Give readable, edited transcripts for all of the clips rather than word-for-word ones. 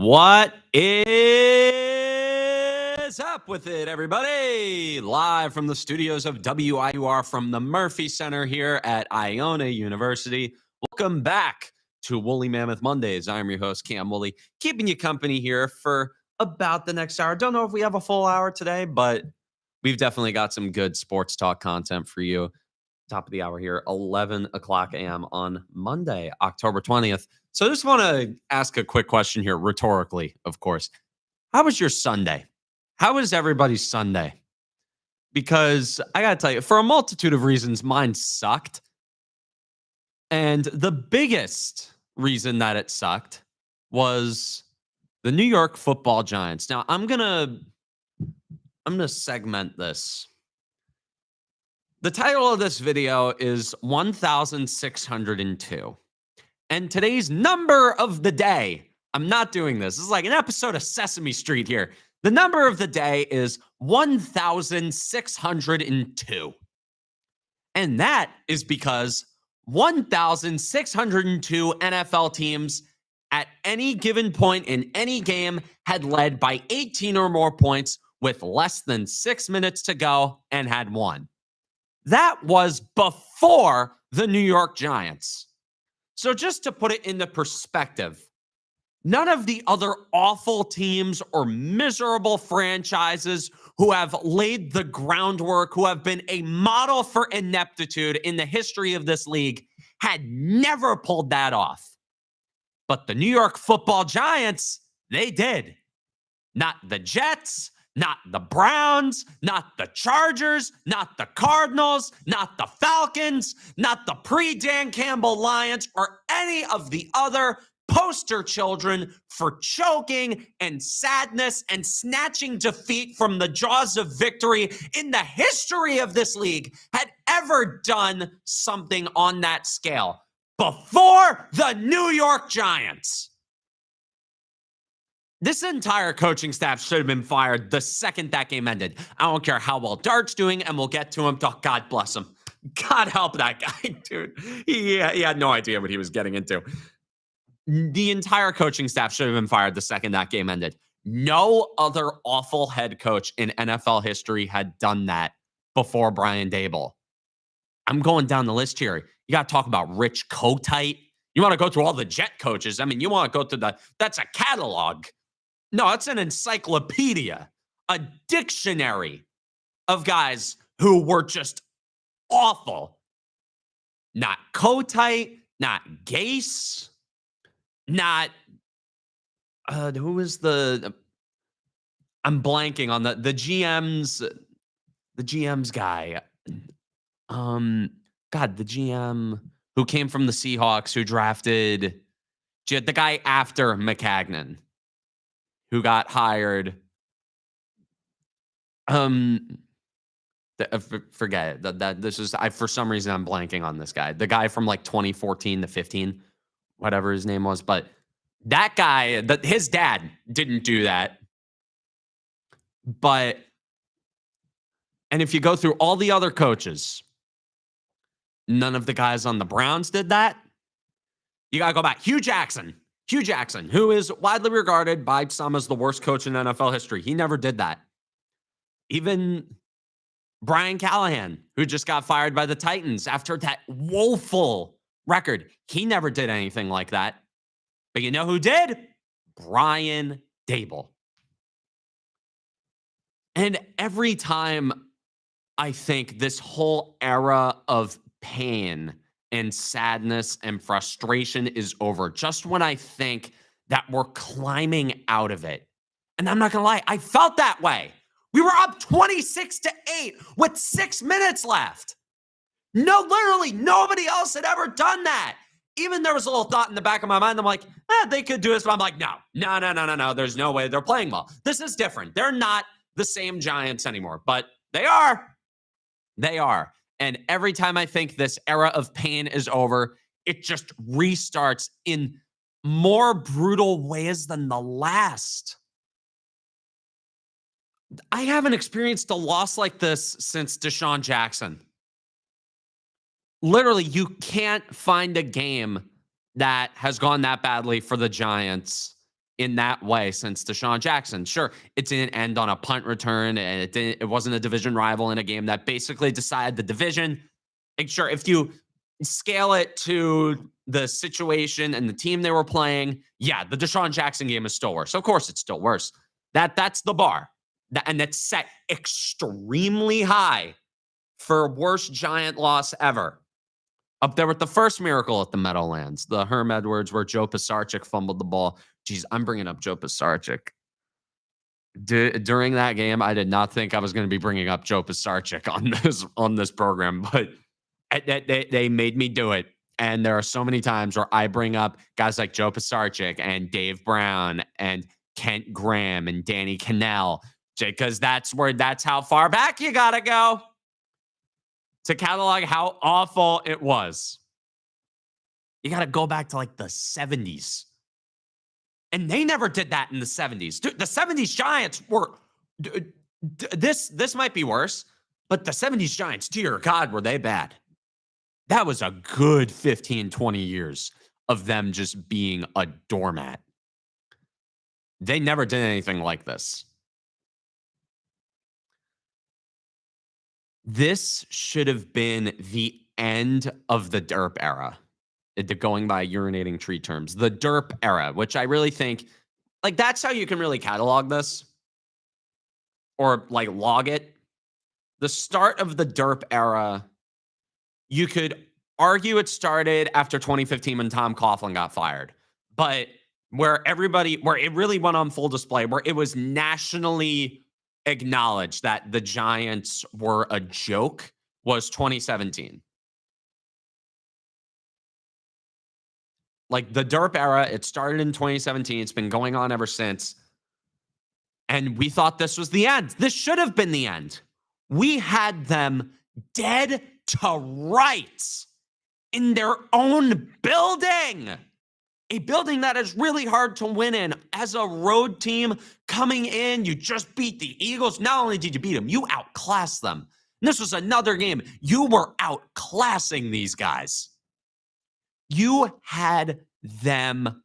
What is up with it, everybody? Live from the studios of WIUR from the Murphy Center here at Iona University. Welcome back to Woolley Mammoth Mondays. I'm your host, Cam Woolley, keeping you company here for about the next hour. Don't know if we have a full hour today, but we've definitely got some good sports talk content for you. Top of the hour here, 11 o'clock a.m. on Monday, October 20th. So I just want to ask a quick question here, rhetorically, of course. How was your Sunday? How was everybody's Sunday? Because I got to tell you, for a multitude of reasons, mine sucked. And the biggest reason that it sucked was the New York Football Giants. Now, I'm going to segment this. The title of this video is 1602. And today's number of the day, I'm not doing this. This is like an episode of Sesame Street here. The number of the day is 1602. And that is because 1602 NFL teams at any given point in any game had led by 18 or more points with less than 6 minutes to go and had won. That was before the New York Giants. So just to put it into perspective, none of the other awful teams or miserable franchises who have laid the groundwork, who have been a model for ineptitude in the history of this league, had never pulled that off. But the New York Football Giants, they did. Not the Jets, not the Browns, not the Chargers, not the Cardinals, not the Falcons, not the pre-Dan Campbell Lions, or any of the other poster children for choking and sadness and snatching defeat from the jaws of victory in the history of this league had ever done something on that scale before the New York Giants. This entire coaching staff should have been fired the second that game ended. I don't care how well Dart's doing, and we'll get to him. Oh, God bless him. God help that guy, dude. He had no idea what he was getting into. The entire coaching staff should have been fired the second that game ended. No other awful head coach in NFL history had done that before Brian Daboll. I'm going down the list here. You got to talk about Rich Kotite. You want to go through all the Jet coaches. I mean, you want to go to that's a catalog. No, it's an encyclopedia, a dictionary of guys who were just awful. Not Kotite, not Gase, not who is the I'm blanking on the GM's guy. God, the GM who came from the Seahawks, who drafted the guy after McCagnon, who got hired. Forget it. That this is for some reason I'm blanking on this guy. The guy from like 2014 to 15, whatever his name was. But that guy, his dad didn't do that. And if you go through all the other coaches, none of the guys on the Browns did that. You got to go back. Hugh Jackson, who is widely regarded by some as the worst coach in NFL history. He never did that. Even Brian Callahan, who just got fired by the Titans after that woeful record, he never did anything like that. But you know who did? Brian Daboll. And every time I think this whole era of pain and sadness and frustration is over, just when I think that we're climbing out of it. And I'm not going to lie, I felt that way. We were up 26-8 with 6 minutes left. No, literally nobody else had ever done that. Even there was a little thought in the back of my mind. I'm like, they could do this. But I'm like, no. There's no way they're playing well. This is different. They're not the same Giants anymore, but they are. They are. And every time I think this era of pain is over, it just restarts in more brutal ways than the last. I haven't experienced a loss like this since Deshaun Jackson. Literally, you can't find a game that has gone that badly for the Giants in that way since Deshaun Jackson. Sure, it didn't end on a punt return, and it wasn't a division rival in a game that basically decided the division. And sure, if you scale it to the situation and the team they were playing, yeah, the Deshaun Jackson game is still worse. Of course, it's still worse. That's the bar, and that's set extremely high for worst Giant loss ever. Up there with the first miracle at the Meadowlands, the Herm Edwards, where Joe Pisarcik fumbled the ball. Jeez, I'm bringing up Joe Pisarcik. During that game, I did not think I was going to be bringing up Joe Pisarcik on this program, but they made me do it. And there are so many times where I bring up guys like Joe Pisarcik and Dave Brown and Kent Graham and Danny Cannell, because that's how far back you got to go to catalog how awful it was. You got to go back to like the 70s. And they never did that in the 70s. Dude, the 70s Giants were this might be worse, but the 70s Giants, dear God, were they bad. That was a good 15, 20 years of them just being a doormat. They never did anything like this. This should have been the end of the derp era. Going by urinating tree terms, the derp era, which I really think, like, that's how you can really catalog this or like log it. The start of the derp era, you could argue it started after 2015 when Tom Coughlin got fired, but where it really went on full display, where it was nationally acknowledged that the Giants were a joke, was 2017. Like the derp era, it started in 2017. It's been going on ever since. And we thought this was the end. This should have been the end. We had them dead to rights in their own building. A building that is really hard to win in. As a road team coming in, you just beat the Eagles. Not only did you beat them, you outclassed them. And this was another game. You were outclassing these guys. You had them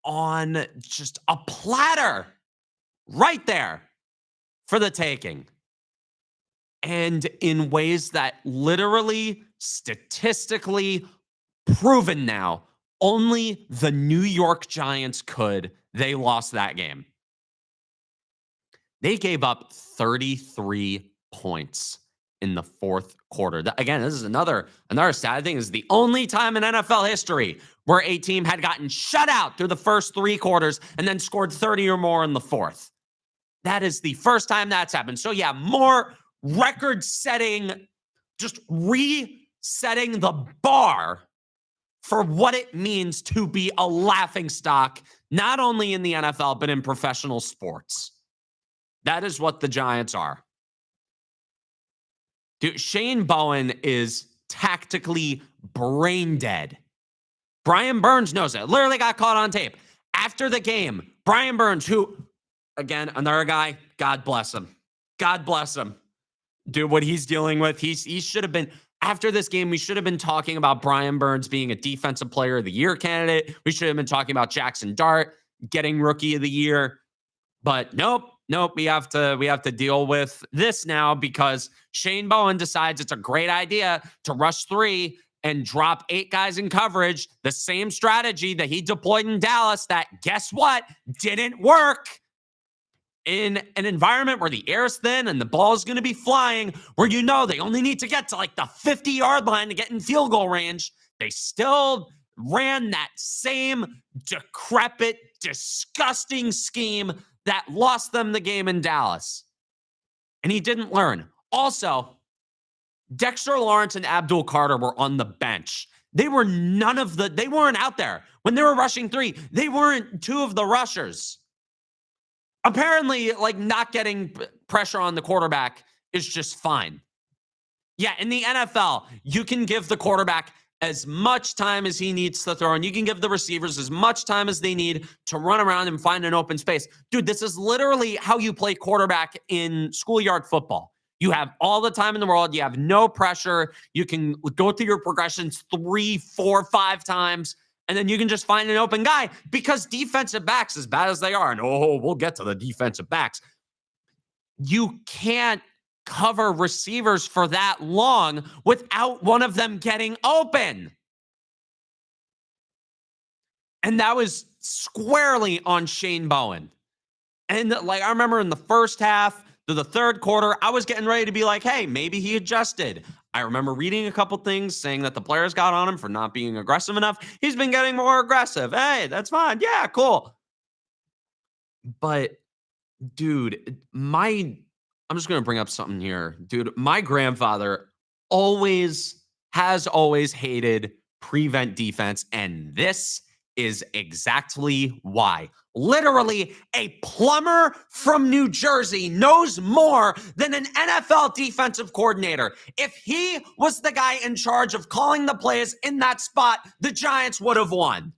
on just a platter right there for the taking. And in ways that literally, statistically proven now, only the New York Giants could. They lost that game. They gave up 33 points in the fourth quarter. Again, this is another sad thing. This is the only time in NFL history where a team had gotten shut out through the first three quarters and then scored 30 or more in the fourth. That is the first time that's happened. So yeah, more record-setting, just resetting the bar for what it means to be a laughingstock, not only in the NFL, but in professional sports. That is what the Giants are. Dude, Shane Bowen is tactically brain dead. Brian Burns knows it. Literally got caught on tape. After the game, Brian Burns, who, again, another guy, God bless him. God bless him. Dude, what he's dealing with, he should have been, after this game, we should have been talking about Brian Burns being a defensive player of the year candidate. We should have been talking about Jackson Dart getting rookie of the year. But nope, we have to deal with this now because Shane Bowen decides it's a great idea to rush three and drop 8 guys in coverage, the same strategy that he deployed in Dallas that, guess what, didn't work. In an environment where the air is thin and the ball is going to be flying, where you know they only need to get to like the 50-yard line to get in field goal range, they still ran that same decrepit, disgusting scheme that lost them the game in Dallas. And he didn't learn. Also, Dexter Lawrence and Abdul Carter were on the bench. They weren't out there. When they were rushing three, they weren't 2 of the rushers. Apparently, like, not getting pressure on the quarterback is just fine. Yeah, in the NFL, you can give the quarterback as much time as he needs to throw, and you can give the receivers as much time as they need to run around and find an open space. Dude, this is literally how you play quarterback in schoolyard football. You have all the time in the world. You have no pressure. You can go through your progressions 3, 4, 5 times, And then you can just find an open guy because defensive backs, as bad as they are, and we'll get to the defensive backs, you can't cover receivers for that long without one of them getting open. And that was squarely on Shane Bowen. And like, I remember in the first half to the third quarter, I was getting ready to be like, hey, maybe he adjusted. I remember reading a couple things saying that the players got on him for not being aggressive enough. He's been getting more aggressive. Hey, that's fine. Yeah, cool. But dude, I'm just going to bring up something here. Dude, my grandfather has always hated prevent defense, and this is exactly why. Literally, a plumber from New Jersey knows more than an NFL defensive coordinator. If he was the guy in charge of calling the plays in that spot, the Giants would have won.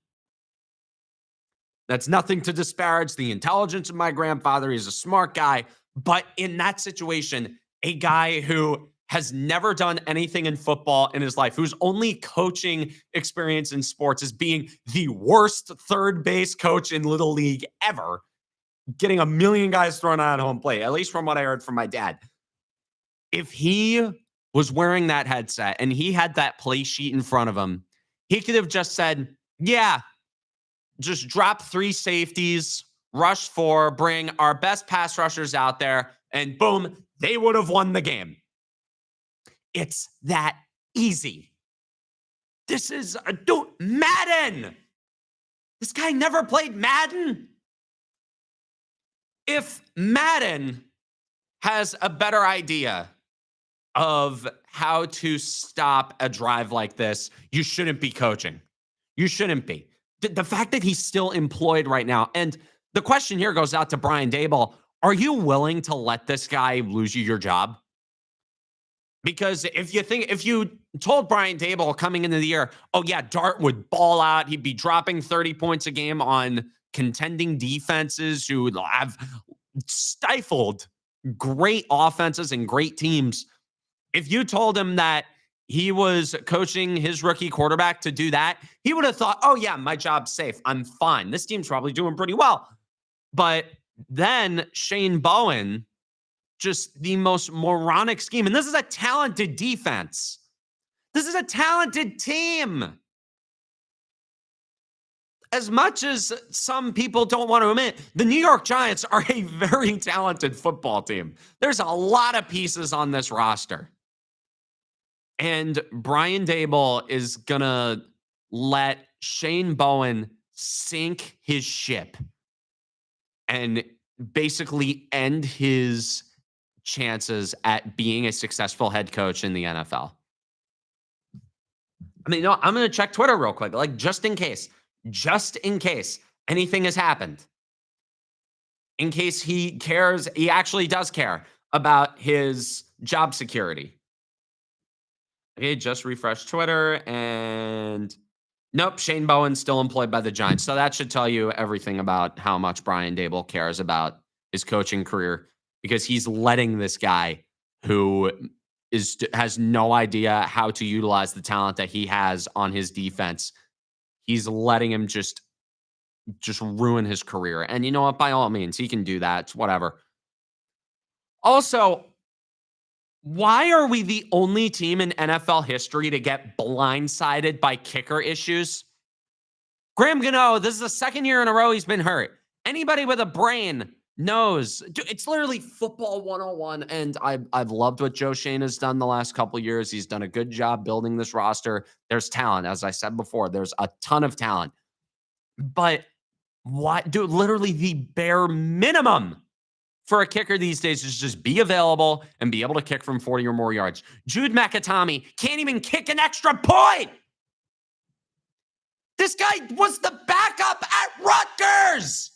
That's nothing to disparage the intelligence of my grandfather. He's a smart guy. But in that situation, a guy who has never done anything in football in his life, whose only coaching experience in sports is being the worst third base coach in Little League ever, getting a million guys thrown out at home plate, at least from what I heard from my dad. If he was wearing that headset and he had that play sheet in front of him, he could have just said, yeah, just drop 3 safeties, rush 4, bring our best pass rushers out there, and boom, they would have won the game. It's that easy. This is dude, Madden. This guy never played Madden. If Madden has a better idea of how to stop a drive like this, you shouldn't be coaching. You shouldn't be. The fact that he's still employed right now, and the question here goes out to Brian Daboll. Are you willing to let this guy lose you your job? Because if you told Brian Daboll coming into the year, oh yeah, Dart would ball out, he'd be dropping 30 points a game on contending defenses who have stifled great offenses and great teams. If you told him that he was coaching his rookie quarterback to do that, he would have thought, oh yeah, my job's safe. I'm fine. This team's probably doing pretty well. But then Shane Bowen, just the most moronic scheme. And this is a talented defense. This is a talented team. As much as some people don't want to admit, the New York Giants are a very talented football team. There's a lot of pieces on this roster. And Brian Daboll is going to let Shane Bowen sink his ship and basically end his chances at being a successful head coach in the NFL. I mean, I'm going to check Twitter real quick, like just in case anything has happened. In case he cares, he actually does care about his job security. Okay, just refresh Twitter and nope, Shane Bowen's still employed by the Giants. So that should tell you everything about how much Brian Daboll cares about his coaching career, because he's letting this guy who has no idea how to utilize the talent that he has on his defense. He's letting him just ruin his career. And you know what? By all means, he can do that. It's whatever. Also, why are we the only team in NFL history to get blindsided by kicker issues? Graham Gano, this is the second year in a row he's been hurt. Anybody with a brain knows. Dude, it's literally football 101. And I've loved what Joe Shane has done the last couple of years. He's done a good job building this roster. There's talent. As I said before, there's a ton of talent. But what, dude, literally the bare minimum for a kicker these days is just be available and be able to kick from 40 or more yards. Jude McAtomey can't even kick an extra point. This guy was the backup at Rutgers.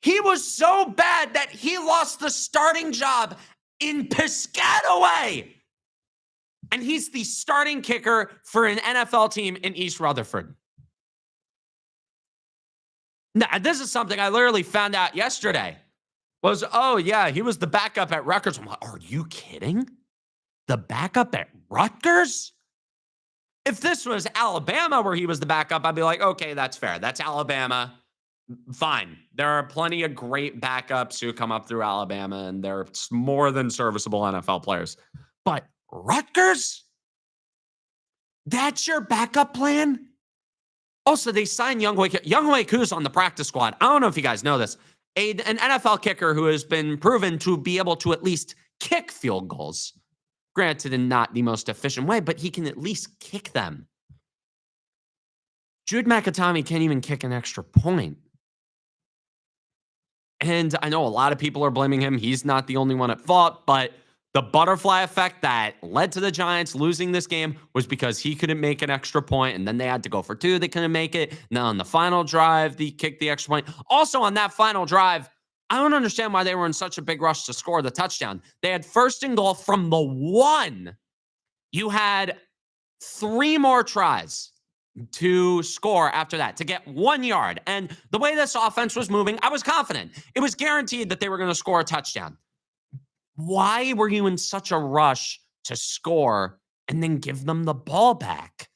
He was so bad that he lost the starting job in Piscataway. And he's the starting kicker for an NFL team in East Rutherford. Now, this is something I literally found out yesterday. Was, oh, yeah, he was the backup at Rutgers. I'm like, are you kidding? The backup at Rutgers? If this was Alabama where he was the backup, I'd be like, okay, that's fair. That's Alabama. Fine. There are plenty of great backups who come up through Alabama, and they're more than serviceable NFL players. But Rutgers? That's your backup plan? Also, they signed Younghoe Koo's on the practice squad. I don't know if you guys know this. An NFL kicker who has been proven to be able to at least kick field goals. Granted, in not the most efficient way, but he can at least kick them. Jude McAtomey can't even kick an extra point. And I know a lot of people are blaming him. He's not the only one at fault, but the butterfly effect that led to the Giants losing this game was because he couldn't make an extra point, and then they had to go for two. They couldn't make it. Now on the final drive, they kicked the extra point. Also on that final drive, I don't understand why they were in such a big rush to score the touchdown. They had first and goal from the 1. You had 3 more tries to score after that to get 1 yard. And the way this offense was moving, I was confident. It was guaranteed that they were going to score a touchdown. Why were you in such a rush to score and then give them the ball back?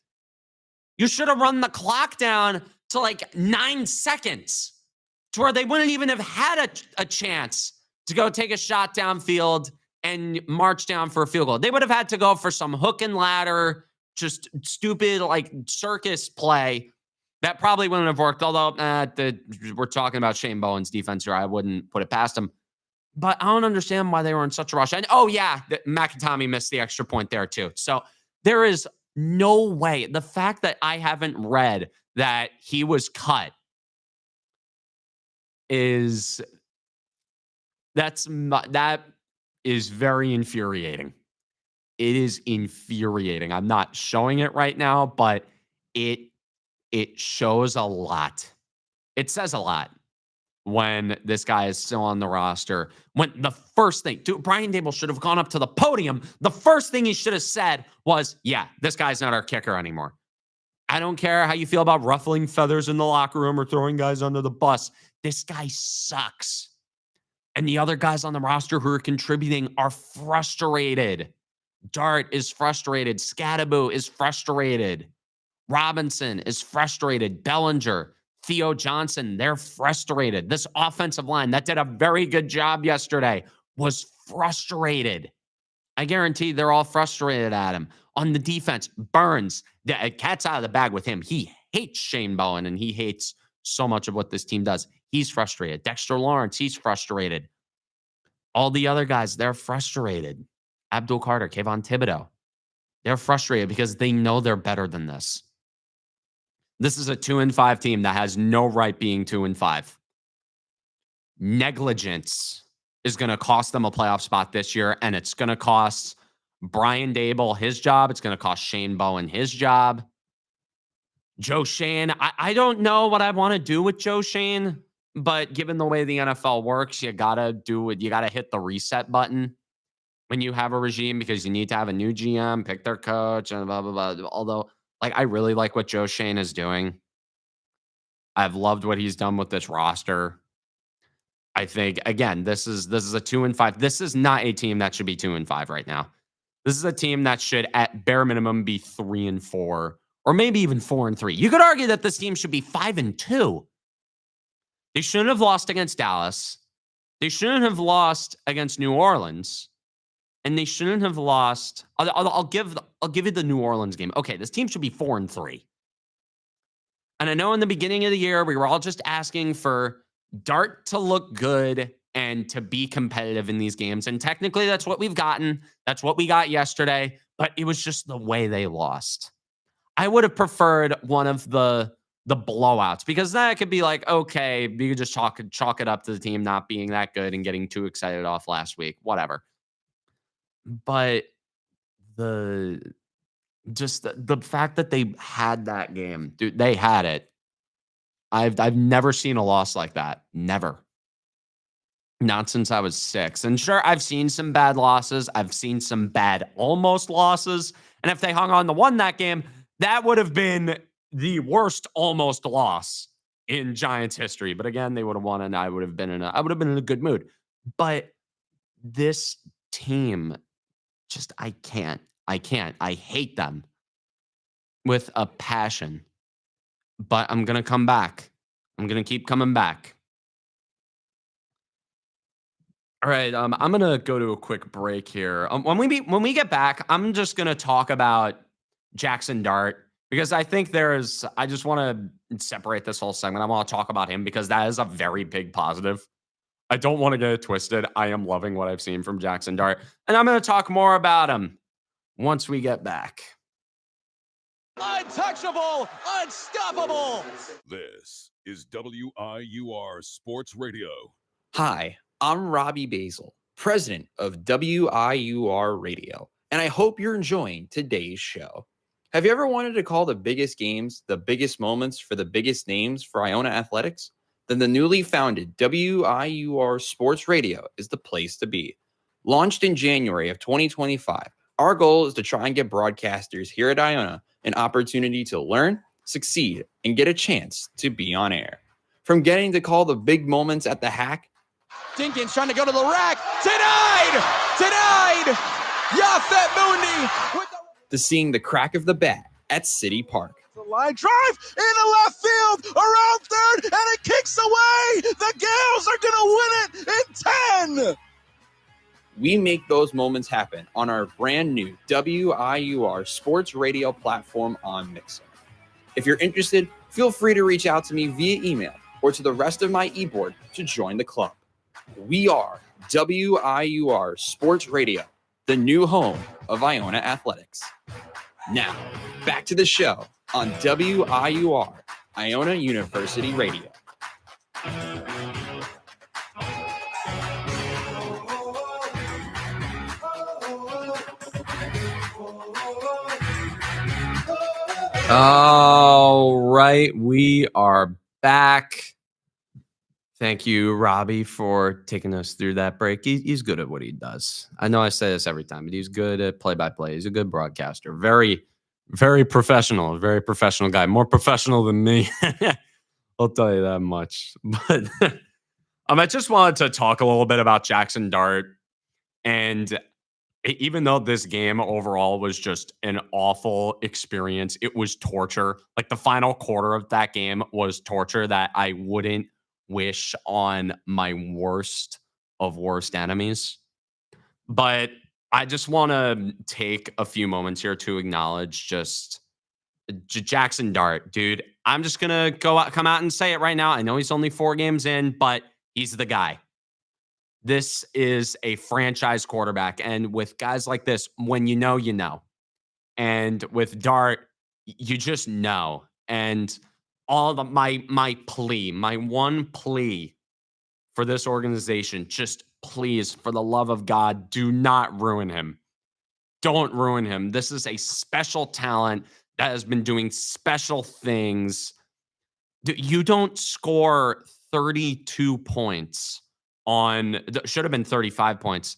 You should have run the clock down to like 9 seconds to where they wouldn't even have had a chance to go take a shot downfield and march down for a field goal. They would have had to go for some hook and ladder, just stupid like circus play that probably wouldn't have worked. Although we're talking about Shane Bowen's defense here, I wouldn't put it past him. But I don't understand why they were in such a rush. And McAtomey missed the extra point there too. So there is no way. The fact that I haven't read that he was cut that is very infuriating. It is infuriating. I'm not showing it right now, but it shows a lot. It says a lot when this guy is still on the roster. When the first thing, Brian Daboll should have gone up to the podium. The first thing he should have said was, yeah, this guy's not our kicker anymore. I don't care how you feel about ruffling feathers in the locker room or throwing guys under the bus. This guy sucks. And the other guys on the roster who are contributing are frustrated. Dart is frustrated. Scadaboo is frustrated. Robinson is frustrated. Bellinger, Theo Johnson, they're frustrated. This offensive line that did a very good job yesterday was frustrated. I guarantee they're all frustrated at him. On the defense, Burns, the cat's out of the bag with him. He hates Shane Bowen, and he hates so much of what this team does. He's frustrated. Dexter Lawrence, he's frustrated. All the other guys, they're frustrated. Abdul Carter, Kayvon Thibodeau, they're frustrated because they know they're better than this. This is a 2-5 team that has no right being 2-5. Negligence is going to cost them a playoff spot this year, and it's going to cost Brian Daboll his job. It's going to cost Shane Bowen his job. Joe Schoen, I don't know what I want to do with Joe Schoen, but given the way the NFL works, you got to do it. You got to hit the reset button when you have a regime because you need to have a new GM, pick their coach, and blah, blah, blah. Although, I really like what Joe Schoen is doing. I've loved what he's done with this roster. I think, again, this is a 2-5. This is not a team that should be 2-5 right now. This is a team that should, at bare minimum, be 3-4, or maybe even 4-3. You could argue that this team should be 5-2. They shouldn't have lost against Dallas. They shouldn't have lost against New Orleans. And they shouldn't have lost. I'll give you the New Orleans game. Okay, this team should be 4-3. And I know in the beginning of the year, we were all just asking for Dart to look good and to be competitive in these games. And technically, that's what we've gotten. That's what we got yesterday. But it was just the way they lost. I would have preferred one of the blowouts because that could be like, okay, you could just chalk it up to the team not being that good and getting too excited off last week, whatever. But the fact that they had that game, dude, they had it. I've never seen a loss like that. Never. Not since I was 6. And sure, I've seen some bad losses. I've seen some bad almost losses. And if they hung on to won that game, that would have been the worst almost loss in Giants history. But again, they would have won, and I would have been in a good mood. But this team, just I can't. I hate them. with a passion, but I'm going to come back. I'm going to keep coming back. All right, I'm gonna go to a quick break here. When we get back, I'm just gonna talk about Jackson Dart because I think I just want to separate this whole segment. I want to talk about him because that is a very big positive. I don't want to get it twisted. I am loving what I've seen from Jackson Dart, and I'm gonna talk more about him once we get back. Untouchable, unstoppable. This is WIUR Sports Radio. Hi, I'm Robbie Basil, president of WIUR Radio, and I hope you're enjoying today's show. Have you ever wanted to call the biggest games, the biggest moments for the biggest names for Iona Athletics? Then the newly founded WIUR Sports Radio is the place to be. Launched in January of 2025, our goal is to try and get broadcasters here at Iona an opportunity to learn, succeed, and get a chance to be on air. From getting to call the big moments at the hack, Dinkins trying to go to the rack. Denied. Yafet Mundi. to seeing the crack of the bat at City Park. The line drive in the left field, around third, and it kicks away. The Gales are going to win it in 10. We make those moments happen on our brand new WIUR Sports Radio platform on Mixer. If you're interested, feel free to reach out to me via email or to the rest of my e-board to join the club. We are WIUR Sports Radio, the new home of Iona Athletics. Now, back to the show on WIUR, Iona University Radio. All right, we are back. Thank you, Robbie, for taking us through that break. He's good at what he does. I know I say this every time, but he's good at play-by-play. He's a good broadcaster. Very, very professional. Very professional guy. More professional than me. I'll tell you that much. But I just wanted to talk a little bit about Jackson Dart. And even though this game overall was just an awful experience, it was torture. Like the final quarter of that game was torture that I wouldn't wish on my worst of worst enemies. But I just want to take a few moments here to acknowledge just Jackson Dart, dude. I'm just going to come out and say it right now. I know he's only 4 games in, but he's the guy. This is a franchise quarterback. And with guys like this, when you know, you know. And with Dart, you just know. And all the my one plea for this organization, just please, for the love of God, do not ruin him. Don't ruin him. This is a special talent that has been doing special things. You don't score 32 points should have been 35 points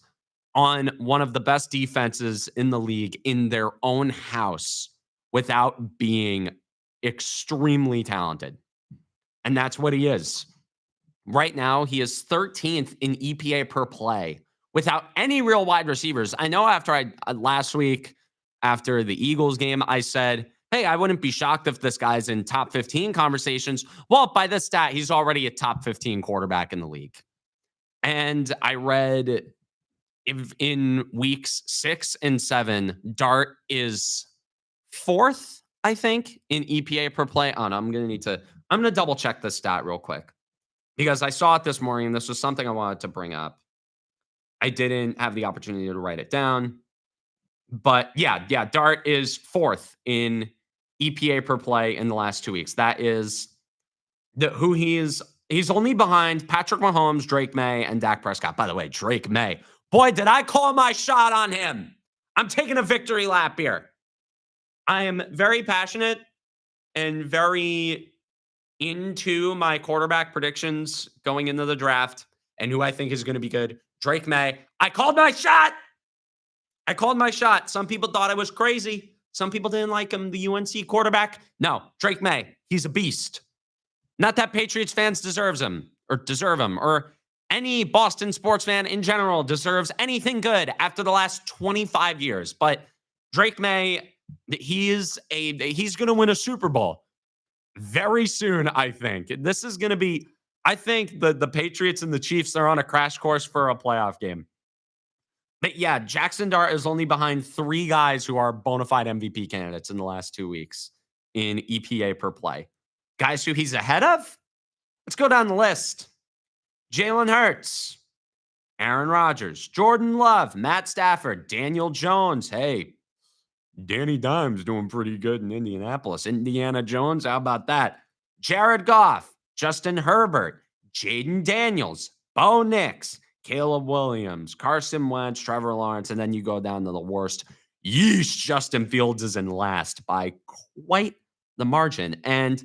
on one of the best defenses in the league in their own house without being extremely talented. And that's what he is. Right now, he is 13th in EPA per play without any real wide receivers. I know after last week, after the Eagles game, I said, hey, I wouldn't be shocked if this guy's in top 15 conversations. Well, by this stat, he's already a top 15 quarterback in the league. And I read in weeks 6 and 7, Dart is 4th, I think, in EPA per play. I'm going to double check this stat real quick because I saw it this morning. And this was something I wanted to bring up. I didn't have the opportunity to write it down. But yeah, Dart is 4th in EPA per play in the last 2 weeks. That is who he is. He's only behind Patrick Mahomes, Drake May, and Dak Prescott. By the way, Drake May. Boy, did I call my shot on him. I'm taking a victory lap here. I am very passionate and very into my quarterback predictions going into the draft and who I think is going to be good. Drake May. I called my shot. Some people thought I was crazy. Some people didn't like him, the UNC quarterback. No, Drake May. He's a beast. Not that Patriots fans deserve him, or any Boston sports fan in general deserves anything good after the last 25 years. But Drake May, He's going to win a Super Bowl very soon, I think. This is going to be, I think the Patriots and the Chiefs are on a crash course for a playoff game. But yeah, Jackson Dart is only behind 3 guys who are bona fide MVP candidates in the last 2 weeks in EPA per play. Guys who he's ahead of? Let's go down the list. Jalen Hurts, Aaron Rodgers, Jordan Love, Matt Stafford, Daniel Jones. Hey, Danny Dimes doing pretty good in Indianapolis. Indiana Jones, how about that? Jared Goff, Justin Herbert, Jaden Daniels, Bo Nix, Caleb Williams, Carson Wentz, Trevor Lawrence, and then you go down to the worst. Yeesh, Justin Fields is in last by quite the margin. And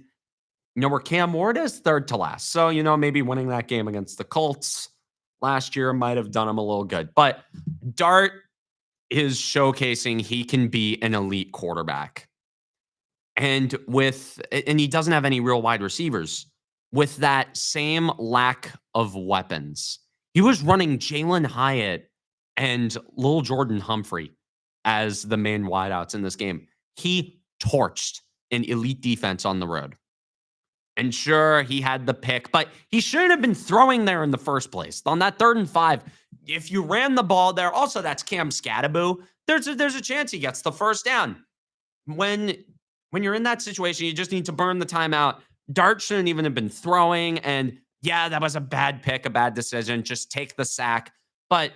where Cam Ward is third to last. So, maybe winning that game against the Colts last year might have done him a little good. But Dart is showcasing he can be an elite quarterback. And he doesn't have any real wide receivers. With that same lack of weapons, he was running Jalen Hyatt and Lil Jordan Humphrey as the main wideouts in this game. He torched an elite defense on the road. And sure, he had the pick, but he shouldn't have been throwing there in the first place. On that 3rd and 5, if you ran the ball there, also that's Cam Scattaboo, there's a chance he gets the first down. When you're in that situation, you just need to burn the timeout. Dart shouldn't even have been throwing. And yeah, that was a bad pick, a bad decision. Just take the sack. But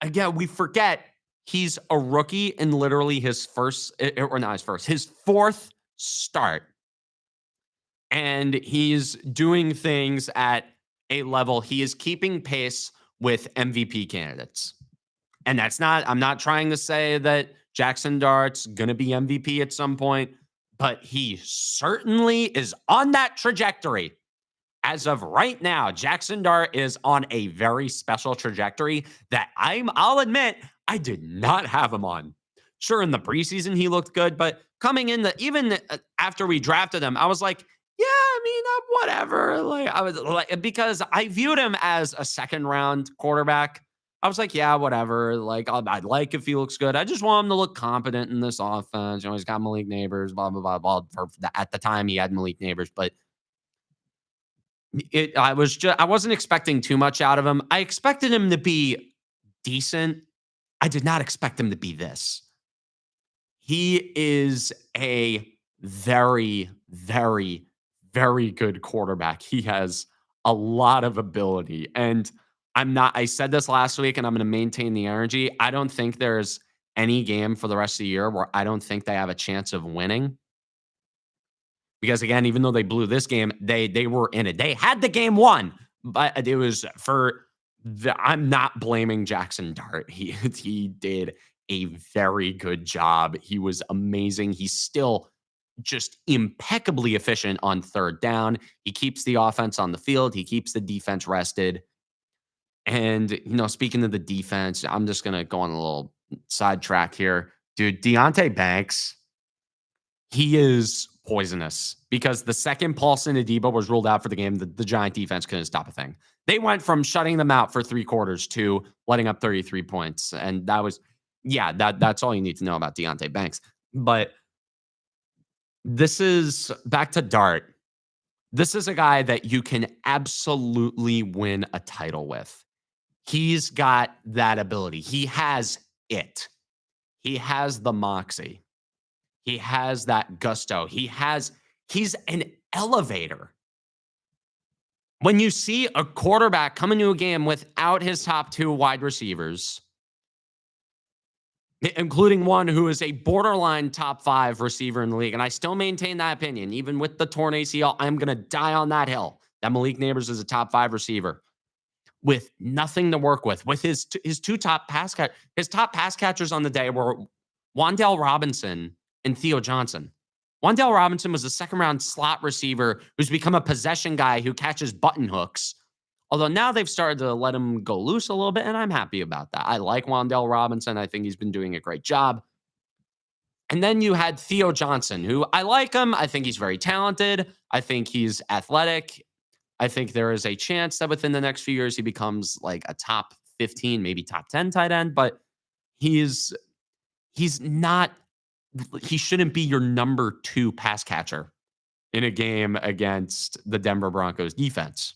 again, we forget he's a rookie in literally his his 4th start. And he's doing things at a level. He is keeping pace with MVP candidates. And I'm not trying to say that Jackson Dart's going to be MVP at some point, but he certainly is on that trajectory. As of right now, Jackson Dart is on a very special trajectory that I'll admit I did not have him on. Sure, in the preseason he looked good, but coming in even after we drafted him, I was like, yeah, I mean, whatever. I was like, because I viewed him as a 2nd round quarterback. I was like, yeah, whatever. I'd like if he looks good. I just want him to look competent in this offense. He's got Malik Neighbors, blah, blah, blah, blah. At the time, he had Malik Neighbors, but I wasn't expecting too much out of him. I expected him to be decent. I did not expect him to be this. He is a very, very, very good quarterback. He has a lot of ability. And I said this last week, and I'm going to maintain the energy. I don't think there's any game for the rest of the year where I don't think they have a chance of winning. Because again, even though they blew this game, they were in it. They had the game won, but it was I'm not blaming Jackson Dart. He did a very good job. He was amazing. He's still just impeccably efficient on 3rd down. He keeps the offense on the field. He keeps the defense rested. And, speaking of the defense, I'm just going to go on a little sidetrack here. Dude, Deonte Banks, he is poisonous because the second Paulson Adebo was ruled out for the game, the Giant defense couldn't stop a thing. They went from shutting them out for 3 quarters to letting up 33 points. And that's all you need to know about Deonte Banks. But this is back to Dart. This is a guy that you can absolutely win a title with. He's got that ability. He has it. He has the moxie. He has that gusto. He's an elevator. When you see a quarterback come into a game without his top 2 wide receivers, including one who is a borderline top 5 receiver in the league, and I still maintain that opinion, even with the torn ACL, I'm going to die on that hill, that Malik Neighbors is a top 5 receiver with nothing to work with his 2 top pass catchers. His top pass catchers on the day were Wan'Dale Robinson and Theo Johnson. Wan'Dale Robinson was a 2nd round slot receiver who's become a possession guy who catches button hooks. Although now they've started to let him go loose a little bit, and I'm happy about that. I like Wan'Dale Robinson. I think he's been doing a great job. And then you had Theo Johnson, who I like him. I think he's very talented. I think he's athletic. I think there is a chance that within the next few years he becomes like a top 15, maybe top 10 tight end, but he's not he shouldn't be your number 2 pass catcher in a game against the Denver Broncos defense.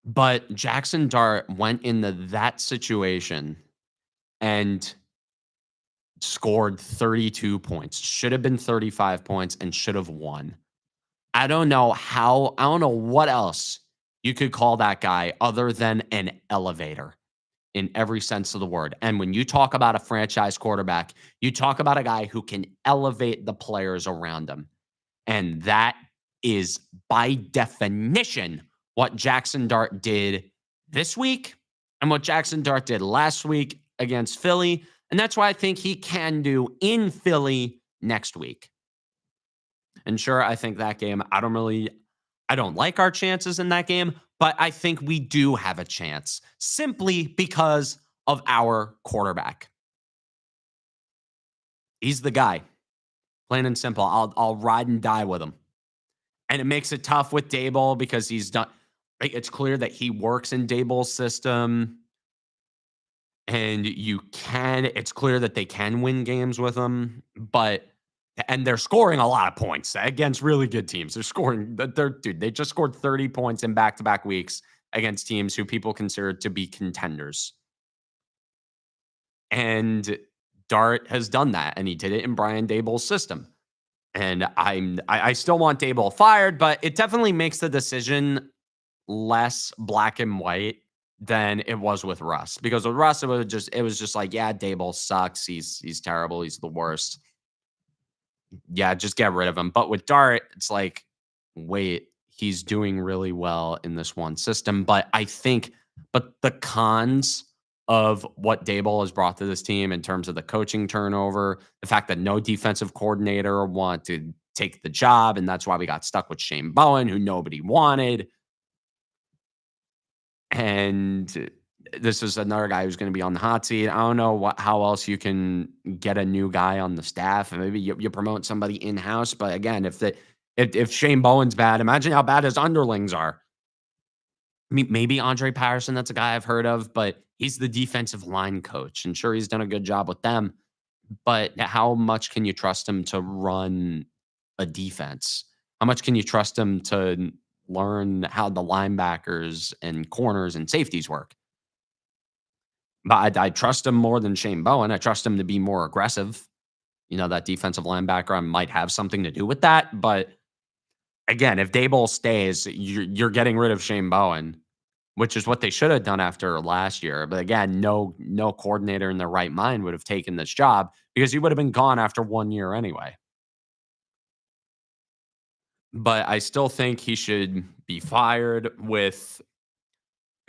But Jackson Dart went into that situation and scored 32 points. Should have been 35 points and should have won. I don't know what else you could call that guy other than an elevator in every sense of the word. And when you talk about a franchise quarterback, you talk about a guy who can elevate the players around him. And that is by definition what Jackson Dart did this week and what Jackson Dart did last week against Philly. And that's why I think he can do in Philly next week. And sure, I think that game, I don't like our chances in that game, but I think we do have a chance simply because of our quarterback. He's the guy. Plain and simple. I'll ride and die with him. And it makes it tough with Daboll because it's clear that he works in Daboll's system. And it's clear that they can win games with him, and they're scoring a lot of points against really good teams. They just scored 30 points in back-to-back weeks against teams who people consider to be contenders. And Dart has done that, and he did it in Brian Daboll's system. And I still want Daboll fired, but it definitely makes the decision less black and white than it was with Russ. Because with Russ, it was just like, yeah, Daboll sucks. He's terrible. He's the worst. Yeah, just get rid of him. But with Dart, it's like, wait, he's doing really well in this one system. But the cons of what Daboll has brought to this team in terms of the coaching turnover, the fact that no defensive coordinator wanted to take the job, and that's why we got stuck with Shane Bowen, who nobody wanted. And this is another guy who's going to be on the hot seat. I don't know how else you can get a new guy on the staff. Maybe you promote somebody in-house. But again, if Shane Bowen's bad, imagine how bad his underlings are. Maybe Andre Patterson, that's a guy I've heard of, but he's the defensive line coach. And sure, he's done a good job with them. But how much can you trust him to run a defense? How much can you trust him to learn how the linebackers and corners and safeties work? But I trust him more than Shane Bowen. I trust him to be more aggressive. That defensive linebacker might have something to do with that. But again, if Daboll stays, you're getting rid of Shane Bowen, which is what they should have done after last year. But again, no coordinator in their right mind would have taken this job because he would have been gone after 1 year anyway. But I still think he should be fired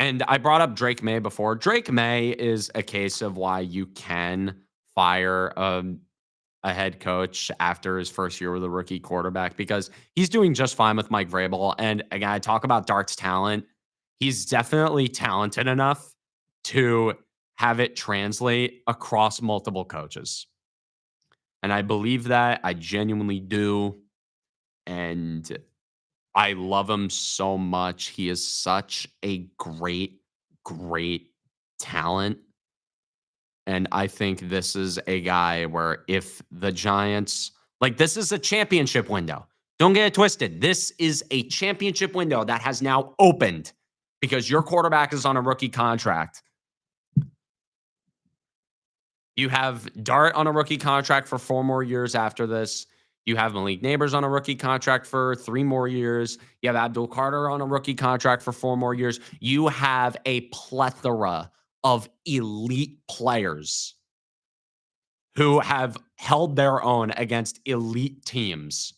and I brought up Drake May before. Drake May is a case of why you can fire a head coach after his first year with a rookie quarterback because he's doing just fine with Mike Vrabel. And again, I talk about Dart's talent. He's definitely talented enough to have it translate across multiple coaches. And I believe that. I genuinely do. And I love him so much. He is such a great, great talent. And I think this is a guy where if the Giants, this is a championship window. Don't get it twisted. This is a championship window that has now opened because your quarterback is on a rookie contract. You have Dart on a rookie contract for 4 more years after this. You have Malik Neighbors on a rookie contract for 3 more years. You have Abdul Carter on a rookie contract for 4 more years. You have a plethora of elite players who have held their own against elite teams.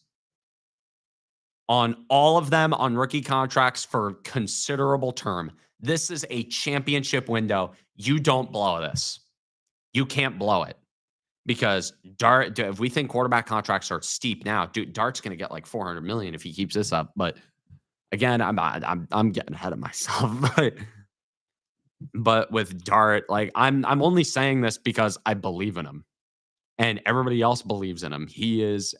On all of them on rookie contracts for considerable term. This is a championship window. You don't blow this. You can't blow it. Because Dart, if we think quarterback contracts are steep now, dude, Dart's going to get like $400 million if he keeps this up. But again, I'm getting ahead of myself. But with Dart, I'm only saying this because I believe in him, and everybody else believes in him. He is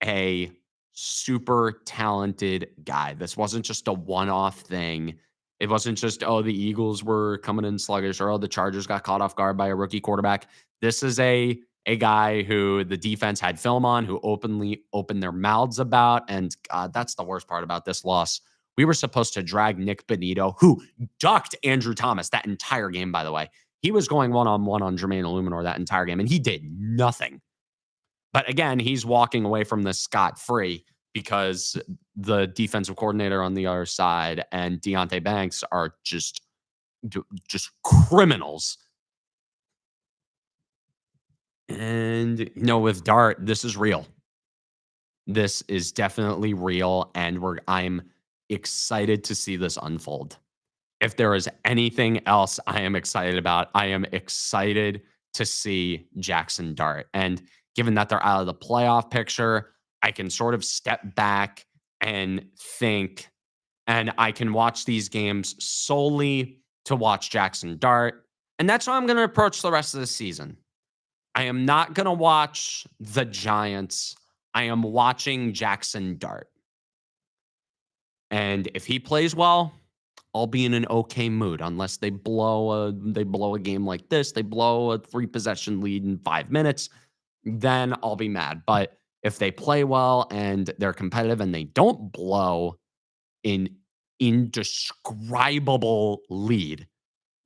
a super talented guy. This wasn't just a one-off thing. It wasn't just, oh, the Eagles were coming in sluggish, or oh, the Chargers got caught off guard by a rookie quarterback. This is a guy who the defense had film on, who openly opened their mouths about. And God, that's the worst part about this loss. We were supposed to drag Nick Benito, who ducked Andrew Thomas that entire game, by the way. He was going one-on-one on Jermaine Illuminor that entire game, and he did nothing. But again, he's walking away from this scot-free because the defensive coordinator on the other side and Deontay Banks are just criminals. And with Dart, this is real. This is definitely real, and I'm excited to see this unfold. If there is anything else I am excited about, I am excited to see Jackson Dart. And given that they're out of the playoff picture, I can sort of step back and think, and I can watch these games solely to watch Jackson Dart. And that's how I'm going to approach the rest of the season. I am not going to watch the Giants. I am watching Jackson Dart. And if he plays well, I'll be in an okay mood, unless they blow a game like this. They blow a 3-possession lead in 5 minutes. Then I'll be mad. But if they play well and they're competitive and they don't blow an indescribable lead,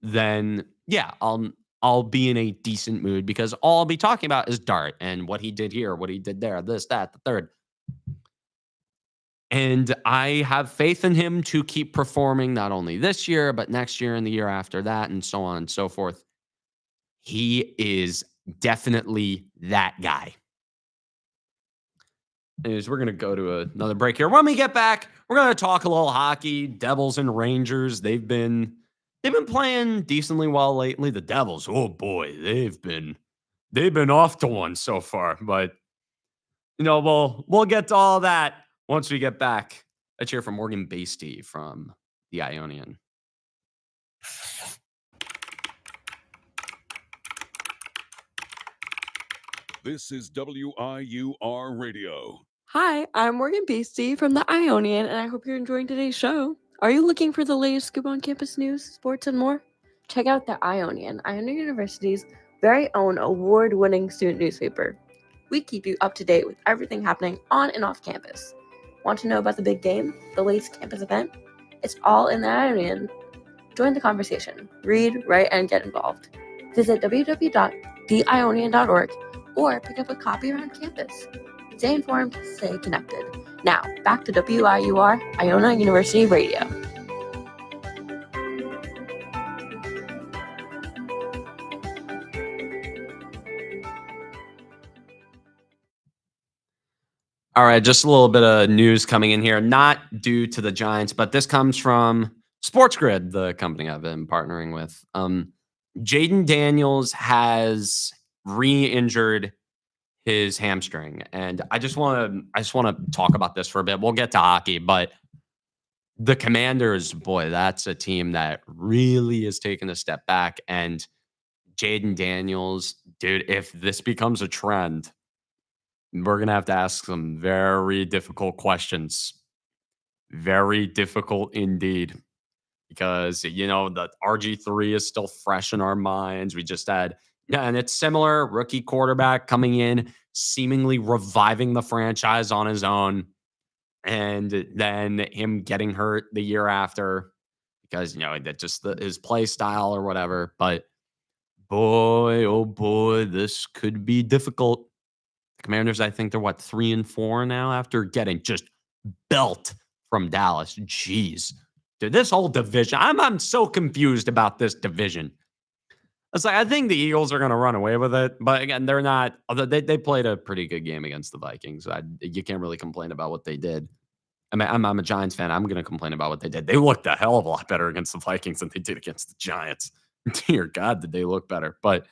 then yeah, I'll be in a decent mood, because all I'll be talking about is Dart and what he did here, what he did there, this, that, the third. And I have faith in him to keep performing not only this year, but next year and the year after that, and so on and so forth. He is definitely that guy. Anyways, we're going to go to another break here. When we get back, we're going to talk a little hockey. Devils and Rangers, they've been playing decently well lately. The Devils, oh boy, they've been off to one so far. But we'll get to all that once we get back. Let's hear from Morgan Basty from the Ionian. This is WIUR Radio. Hi, I'm Morgan Beastie from the Ionian, and I hope you're enjoying today's show. Are you looking for the latest scoop on campus news, sports, and more? Check out the Ionian University's very own award-winning student newspaper. We keep you up to date with everything happening on and off campus. Want to know about the big game, the latest campus event? It's all in the Ionian. Join the conversation. Read, write, and get involved. Visit www.theionian.org or pick up a copy around campus. Stay informed, stay connected. Now, back to WIUR, Iona University Radio. All right, just a little bit of news coming in here, not due to the Giants, but this comes from Sports Grid, the company I've been partnering with. Jaden Daniels has re-injured his hamstring, and I just want to talk about this for a bit. We'll get to hockey, but the Commanders, boy, that's a team that really is taking a step back. And Jaden Daniels, dude, if this becomes a trend, we're going to have to ask some very difficult questions. Very difficult indeed. Because, the RG3 is still fresh in our minds. We just had, and it's similar, rookie quarterback coming in, seemingly reviving the franchise on his own. And then him getting hurt the year after because, that just his play style or whatever. But boy, oh boy, this could be difficult. Commanders, I think they're 3-4 now after getting just belt from Dallas. Jeez, dude, this whole division, I'm so confused about this division. It's like, I think the Eagles are going to run away with it, but again, they're not. They played a pretty good game against the Vikings. You can't really complain about what they did. I mean, I'm a Giants fan. I'm going to complain about what they did. They looked a hell of a lot better against the Vikings than they did against the Giants. Dear God, did they look better? But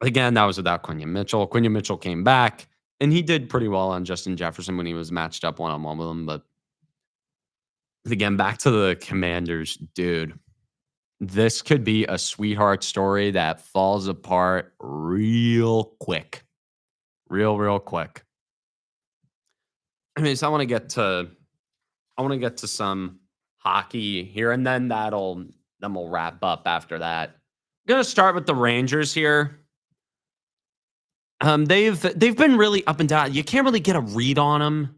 again, that was without Quinion Mitchell. Quinion Mitchell came back, and he did pretty well on Justin Jefferson when he was matched up one-on-one with him. But again, back to the Commanders, dude. This could be a sweetheart story that falls apart real quick. Real quick. I mean, so I want to get to some hockey here, and then we'll wrap up after that. I'm gonna start with the Rangers here. They've been really up and down. You can't really get a read on them.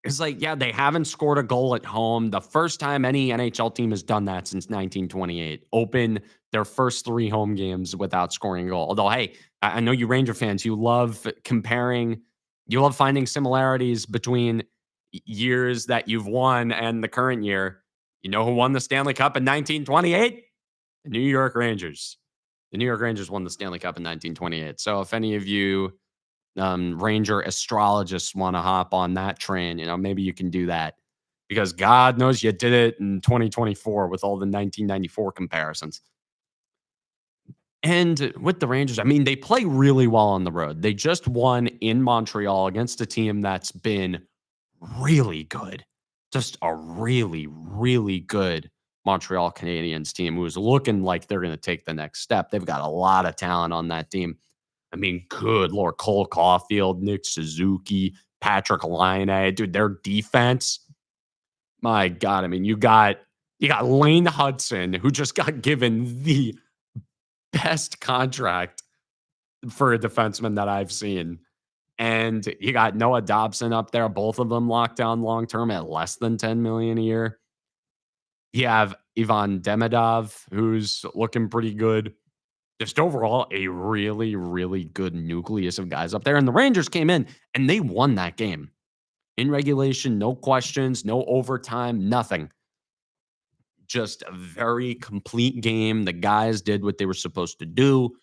It's like, yeah, they haven't scored a goal at home. The first time any NHL team has done that since 1928. Open their first 3 home games without scoring a goal. Although, hey, I know you Ranger fans, you love comparing, you love finding similarities between years that you've won and the current year. You know who won the Stanley Cup in 1928? The New York Rangers. The New York Rangers won the Stanley Cup in 1928. So if any of you Ranger astrologists want to hop on that train, maybe you can do that because God knows you did it in 2024 with all the 1994 comparisons. And with the Rangers, I mean, they play really well on the road. They just won in Montreal against a team that's been really good. Just a really, really good Montreal Canadiens team who is looking like they're going to take the next step. They've got a lot of talent on that team. I mean, good Lord, Cole Caulfield, Nick Suzuki, Patrick Laine, dude, their defense. My God, I mean, you got Lane Hudson, who just got given the best contract for a defenseman that I've seen. And you got Noah Dobson up there, both of them locked down long term at less than $10 million a year. You have Ivan Demidov, who's looking pretty good. Just overall, a really, really good nucleus of guys up there. And the Rangers came in and they won that game in regulation, no questions, no overtime, nothing. Just a very complete game. The guys did what they were supposed to do.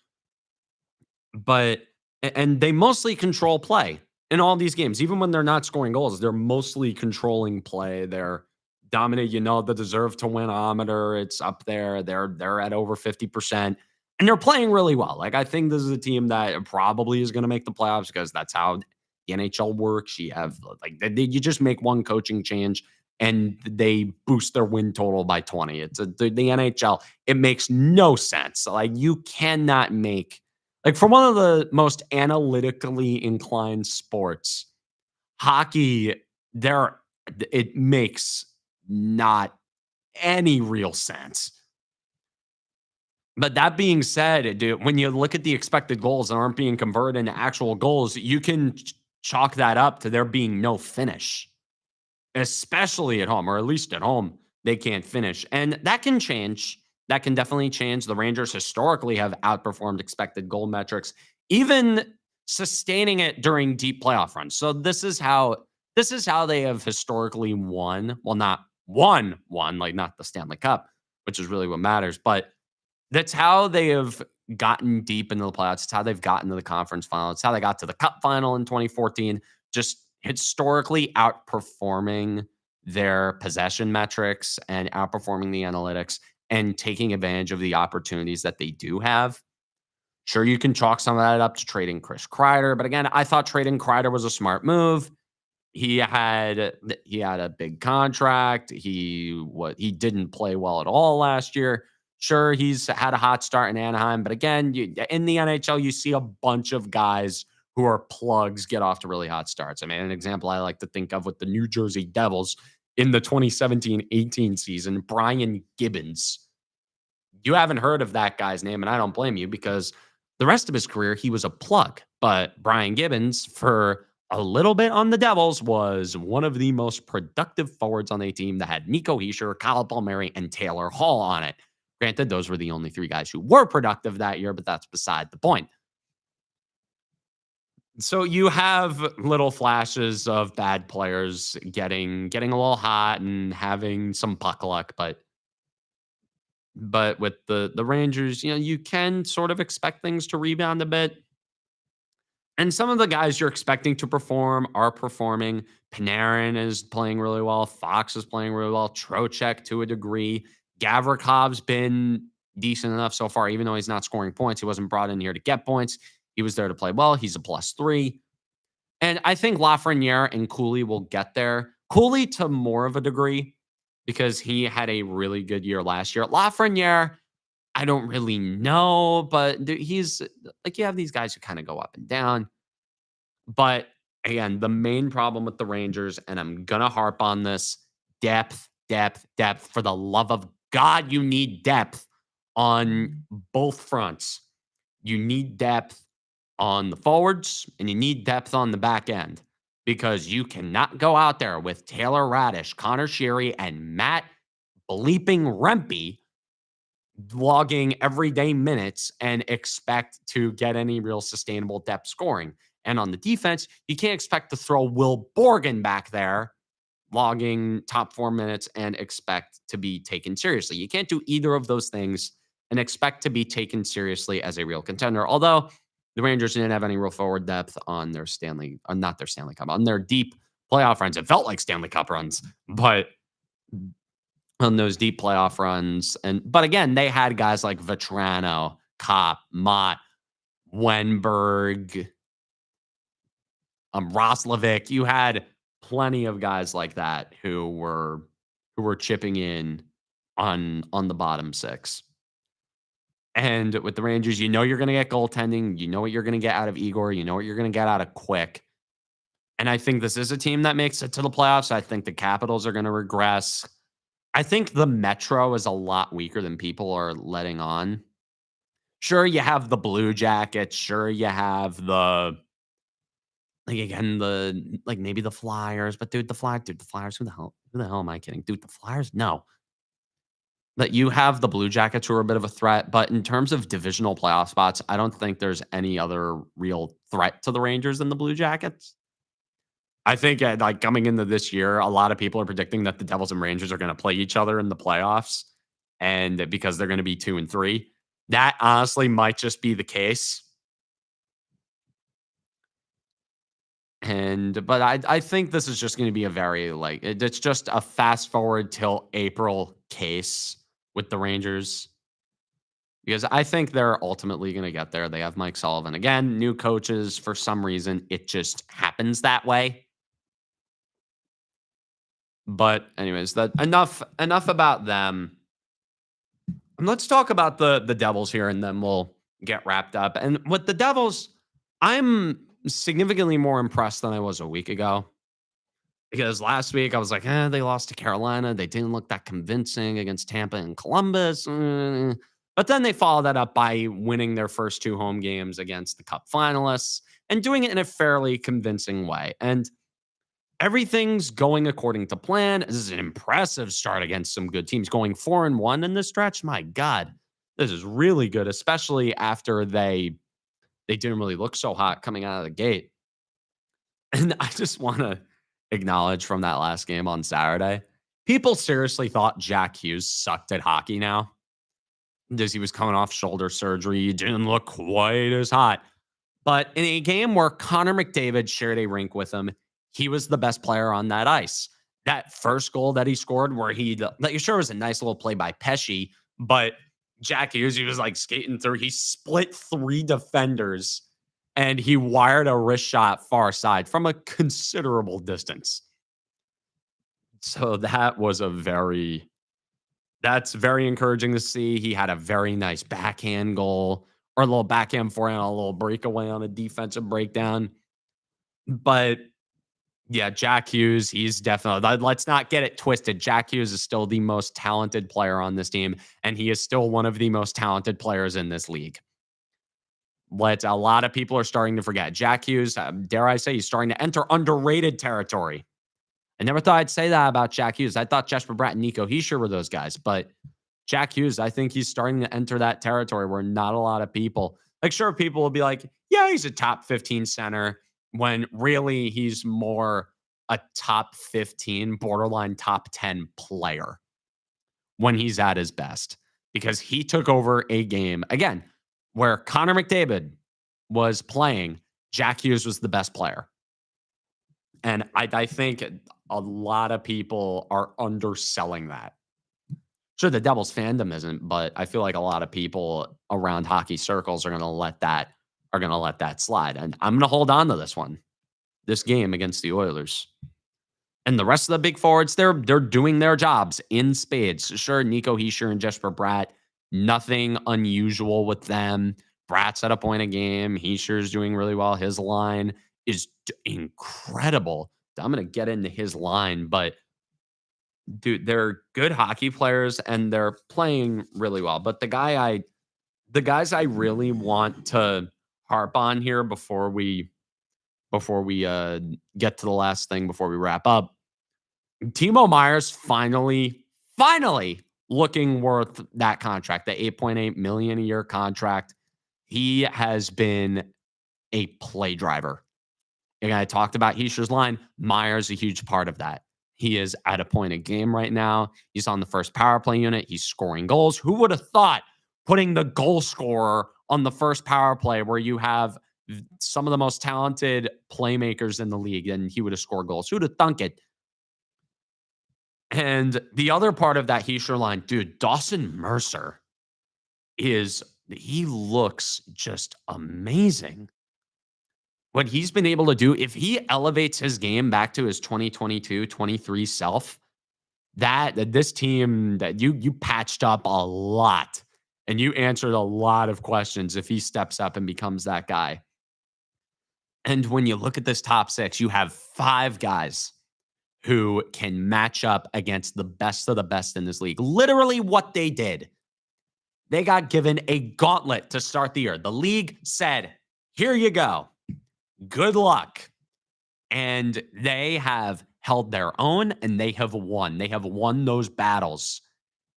And they mostly control play in all these games. Even when they're not scoring goals, they're mostly controlling play. They're dominant. The deserve to win-ometer, it's up there. They're at over 50%. And they're playing really well. Like, I think this is a team that probably is going to make the playoffs because that's how the NHL works. You have you just make one coaching change and they boost their win total by 20. It's the NHL. It makes no sense. Like, you cannot make for one of the most analytically inclined sports, hockey. It makes not any real sense. But that being said, dude, when you look at the expected goals that aren't being converted into actual goals, you can chalk that up to there being no finish, especially at home, or at least at home, they can't finish. And that can change. That can definitely change. The Rangers historically have outperformed expected goal metrics, even sustaining it during deep playoff runs. So this is how they have historically won. Well, not won, like not the Stanley Cup, which is really what matters, but that's how they have gotten deep into the playoffs. It's how they've gotten to the conference final. It's how they got to the cup final in 2014, just historically outperforming their possession metrics and outperforming the analytics and taking advantage of the opportunities that they do have. Sure, you can chalk some of that up to trading Chris Kreider, but again, I thought trading Kreider was a smart move. He had a big contract. He didn't play well at all last year. Sure, he's had a hot start in Anaheim, but again, in the NHL, you see a bunch of guys who are plugs get off to really hot starts. I mean, an example I like to think of with the New Jersey Devils in the 2017-18 season, Brian Gibbons. You haven't heard of that guy's name, and I don't blame you because the rest of his career, he was a plug. But Brian Gibbons, for a little bit on the Devils, was one of the most productive forwards on a team that had Nico Hischier, Kyle Palmieri, and Taylor Hall on it. Granted, those were the only 3 guys who were productive that year, but that's beside the point. So you have little flashes of bad players getting a little hot and having some puck luck, but with the Rangers, you can sort of expect things to rebound a bit. And some of the guys you're expecting to perform are performing. Panarin is playing really well. Fox is playing really well. Trocheck to a degree. Gavrikov's been decent enough so far, even though he's not scoring points. He wasn't brought in here to get points. He was there to play well. He's a +3. And I think Lafreniere and Cooley will get there. Cooley to more of a degree because he had a really good year last year. Lafreniere, I don't really know, but he's like, you have these guys who kind of go up and down. But again, the main problem with the Rangers, and I'm going to harp on this, depth. depth, depth. For the love of God, you need depth on both fronts. You need depth on the forwards and you need depth on the back end because you cannot go out there with Taylor Radish, Connor Sheary, and Matt bleeping Rempe logging everyday minutes and expect to get any real sustainable depth scoring. And on the defense, you can't expect to throw Will Borgen back there logging top 4 minutes and expect to be taken seriously. You can't do either of those things and expect to be taken seriously as a real contender. Although the Rangers didn't have any real forward depth on their not their Stanley Cup, on their deep playoff runs. It felt like Stanley Cup runs, but on those deep playoff runs. But again, they had guys like Vetrano, Kopp, Mott, Wenberg, Roslovic. You had plenty of guys like that who were chipping in on the bottom six. And with the Rangers, you know you're going to get goaltending. You know what you're going to get out of Igor. You know what you're going to get out of Quick. And I think this is a team that makes it to the playoffs. I think the Capitals are going to regress. I think the Metro is a lot weaker than people are letting on. Sure, you have the Blue Jackets. Sure, you have maybe the Flyers. But the Flyers, who the hell am I kidding? Dude, the Flyers, no. But you have the Blue Jackets who are a bit of a threat. But in terms of divisional playoff spots, I don't think there's any other real threat to the Rangers than the Blue Jackets. I think coming into this year, a lot of people are predicting that the Devils and Rangers are going to play each other in the playoffs, and because they're going to be 2 and 3, that honestly might just be the case. But I think this is just going to be a very it's just a fast forward till April case with the Rangers, because I think they're ultimately going to get there. They have Mike Sullivan again, new coaches. For some reason, it just happens that way. But anyways, that enough about them. And let's talk about the Devils here, and then we'll get wrapped up. And with the Devils, I'm significantly more impressed than I was a week ago. Because last week I was like, they lost to Carolina. They didn't look that convincing against Tampa and Columbus. But then they followed that up by winning their first 2 home games against the Cup finalists and doing it in a fairly convincing way. And everything's going according to plan. This is an impressive start against some good teams. Going 4-1 in this stretch, my God, this is really good, especially after they didn't really look so hot coming out of the gate. And I just want to acknowledge from that last game on Saturday, people seriously thought Jack Hughes sucked at hockey now. Because he was coming off shoulder surgery, he didn't look quite as hot. But in a game where Connor McDavid shared a rink with him, he was the best player on that ice. That first goal that he scored, where you sure was a nice little play by Pesci, but Jack Hughes, he was skating through. He split 3 defenders and he wired a wrist shot far side from a considerable distance. So that's very encouraging to see. He had a very nice backhand goal, or a little backhand forehand, a little breakaway on a defensive breakdown. But yeah, Jack Hughes, he's definitely, let's not get it twisted. Jack Hughes is still the most talented player on this team, and he is still one of the most talented players in this league. What a lot of people are starting to forget. Jack Hughes, dare I say, he's starting to enter underrated territory. I never thought I'd say that about Jack Hughes. I thought Jesper Bratt and Nico Hischier were those guys, but Jack Hughes, I think he's starting to enter that territory where not a lot of people, sure, people will be like, yeah, he's a top 15 center, when really he's more a top 15, borderline top 10 player when he's at his best. Because he took over a game, again, where Connor McDavid was playing, Jack Hughes was the best player. And I think a lot of people are underselling that. Sure, the Devils fandom isn't, but I feel like a lot of people around hockey circles are going to let that slide. And I'm going to hold on to this game against the Oilers. And the rest of the big forwards, they're doing their jobs in spades. Sure, Nico Hischier and Jesper Bratt, nothing unusual with them. Bratt's at a point a game. Hischier's doing really well. His line is incredible. I'm going to get into his line, but dude, they're good hockey players and they're playing really well. But the guys I really want to harp on here before we get to the last thing before we wrap up. Timo Meyer's finally looking worth that contract, the 8.8 million a year contract. He has been a play driver. And I talked about Heischer's line. Meyer's a huge part of that. He is at a point of game right now. He's on the first power play unit. He's scoring goals. Who would have thought putting the goal scorer on the first power play where you have some of the most talented playmakers in the league and he would have scored goals? Who'd have thunk it? And the other part of that Heischer line, dude, Dawson Mercer he looks just amazing. What he's been able to do, if he elevates his game back to his 2022-23 self, that this team that you patched up a lot and you answered a lot of questions if he steps up and becomes that guy. And when you look at this top six, you have 5 guys who can match up against the best of the best in this league. Literally what they did. They got given a gauntlet to start the year. The league said, here you go. Good luck. And they have held their own and they have won. They have won those battles.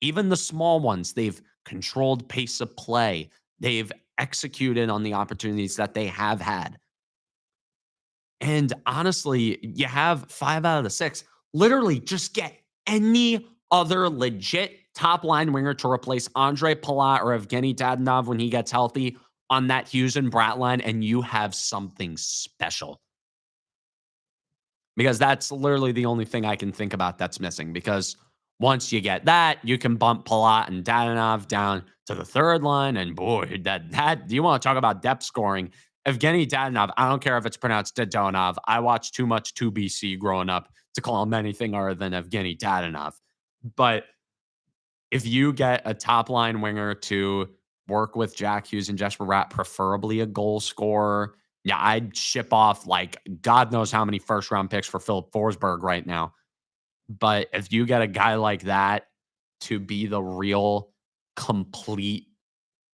Even the small ones, they've controlled pace of play. They've executed on the opportunities that they have had. And honestly, you have 5 out of the 6. Literally just get any other legit top line winger to replace Andre Palat or Evgeny Dadonov when he gets healthy on that Hughes and Bratt line, and you have something special. Because that's literally the only thing I can think about that's missing. Because once you get that, you can bump Palat and Dadonov down to the third line. And boy, that you want to talk about depth scoring. Evgeny Dadonov, I don't care if it's pronounced Dadonov. I watched too much 2BC growing up to call him anything other than Evgeny Dadonov. But if you get a top line winger to work with Jack Hughes and Jesper Bratt, preferably a goal scorer, yeah, I'd ship off like God knows how many first round picks for Philip Forsberg right now. But if you get a guy like that to be the real complete,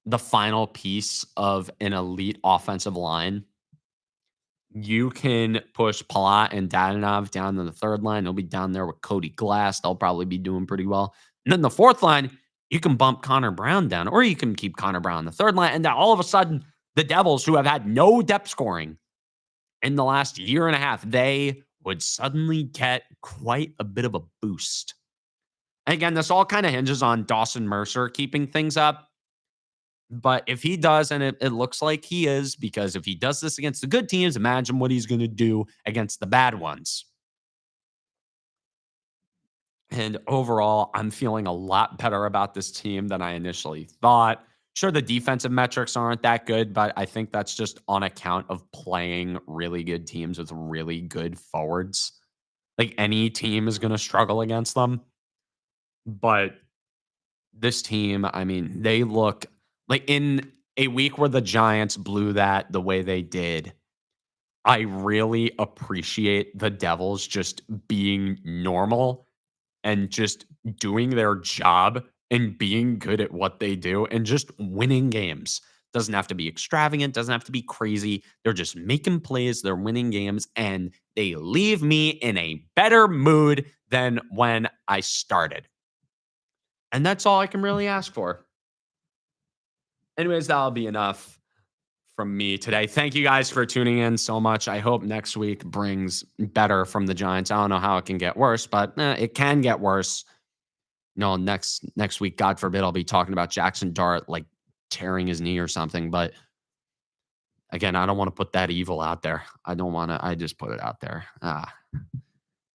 the final piece of an elite offensive line, you can push Palat and Dadonov down to the third line. They'll be down there with Cody Glass. They'll probably be doing pretty well. And then the fourth line, you can bump Connor Brown down, or you can keep Connor Brown on the third line. And then all of a sudden, the Devils, who have had no depth scoring in the last year and a half, they would suddenly get quite a bit of a boost. And again, this all kind of hinges on Dawson Mercer keeping things up. But if he does, and it looks like he is, because if he does this against the good teams, imagine what he's going to do against the bad ones. And overall, I'm feeling a lot better about this team than I initially thought. Sure, the defensive metrics aren't that good, but I think that's just on account of playing really good teams with really good forwards. Like any team is going to struggle against them. But this team, I mean, they look like in a week where the Giants blew that the way they did. I really appreciate the Devils just being normal and just doing their job and being good at what they do and just winning games. Doesn't have to be extravagant, doesn't have to be crazy. They're just making plays, they're winning games, and they leave me in a better mood than when I started. And that's all I can really ask for. Anyways, that'll be enough from me today. Thank you guys for tuning in so much. I hope next week brings better from the Giants. I don't know how it can get worse, but it can get worse. No, next week, God forbid, I'll be talking about Jackson Dart like tearing his knee or something. But again, I don't want to put that evil out there. I just put it out there.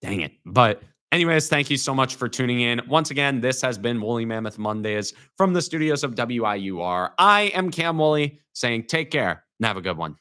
Dang it. But anyways, thank you so much for tuning in. Once again, this has been Woolley Mammoth Mondays from the studios of WIUR. I am Cam Woolley saying take care and have a good one.